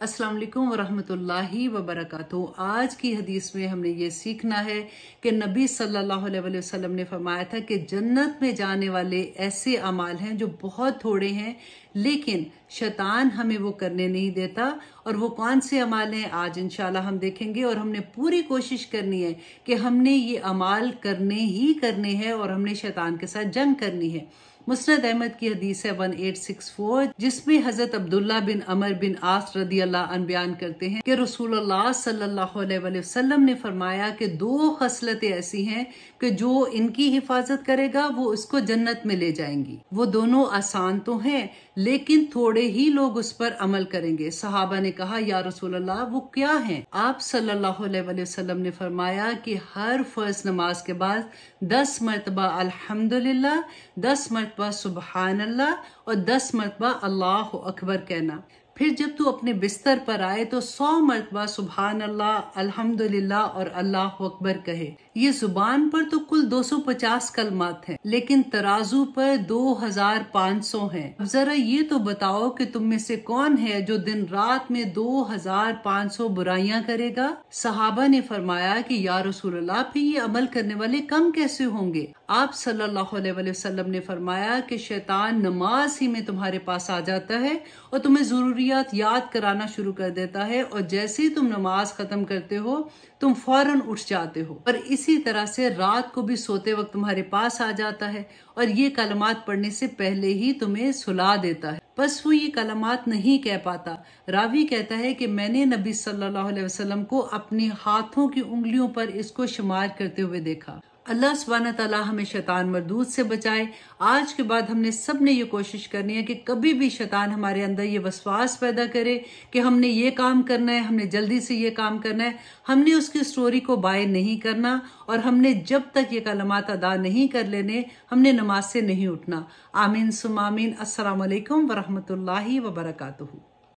अस्सलाम वालेकुम वरहमतुल्लाहि वबरकातुहू। आज की हदीस में हमने ये सीखना है कि नबी सल्लल्लाहु अलैहि वसल्लम ने फरमाया था कि जन्नत में जाने वाले ऐसे अमाल हैं जो बहुत थोड़े हैं, लेकिन शैतान हमें वो करने नहीं देता। और वो कौन से अमाल हैं आज इंशाल्लाह हम देखेंगे। और हमने पूरी कोशिश करनी है कि हमने ये अमाल करने ही करने हैं और हमने शैतान के साथ जंग करनी है। मुस्नद अहमद की हदीस है 1864, जिसमें हजरत अब्दुल्ला बिन अमर बिन आस रदी अल्लाह अन बयान करते हैं कि रसूलुल्लाह सल्लल्लाहु अलैहि वसल्लम ने फरमाया कि दो खसलतें ऐसी हैं कि जो इनकी हिफाजत करेगा वो उसको जन्नत में ले जाएंगी। वो दोनों आसान तो हैं, लेकिन थोड़े ही लोग उस पर अमल करेंगे। सहाबा ने कहा, या रसूलल्लाह वो क्या हैं? आप सल्लल्लाहु अलैहि वसल्लम ने फरमाया कि हर फर्ज नमाज के बाद 10 मरतबा अल्हम्दुलिल्लाह, 10 मरतबा सुबहान अल्लाह और 10 मरतबा अल्लाह अकबर कहना। फिर जब तू अपने बिस्तर पर आए तो 100 मरतबा सुबहान अल्लाह, अल्हम्दुलिल्लाह और अल्लाह अकबर कहे। ये जुबान पर तो कुल 250 कलमात हैं, लेकिन तराजू पर 2500 हैं। अब जरा ये तो बताओ कि तुम में से कौन है जो दिन रात में 2500 बुराइयां करेगा? सहाबा ने फरमाया कि या रसूलल्लाह, फिर ये अमल करने वाले कम कैसे होंगे? आप सल्लल्लाहु अलैहि वसल्लम ने फरमाया कि शैतान नमाज ही में तुम्हारे पास आ जाता है और तुम्हें जरूरियात याद कराना शुरू कर देता है, और जैसे ही तुम नमाज खत्म करते हो तुम फौरन उठ जाते हो। और इसी तरह से रात को भी सोते वक्त तुम्हारे पास आ जाता है और ये कलमात पढ़ने से पहले ही तुम्हें सुला देता है। बस वो ये कलमात नहीं कह पाता। रावी कहता है कि मैंने नबी सल्लल्लाहु अलैहि वसल्लम को अपने हाथों की उंगलियों पर इसको शुमार करते हुए देखा। अल्लाह सुब्हानहू तआला हमें शैतान मरदूद से बचाए। आज के बाद हमने सब ने ये कोशिश करनी है कि कभी भी शैतान हमारे अंदर ये वसवास पैदा करे कि हमने ये काम करना है, हमने जल्दी से ये काम करना है। हमने उसकी स्टोरी को बाय नहीं करना, और हमने जब तक ये कलमात अदा नहीं कर लेने हमने नमाज से नहीं उठना। आमीन सुम आमीन। अस्सलाम वालेकुम वरहमतुल्लाहि वबरकातुहू।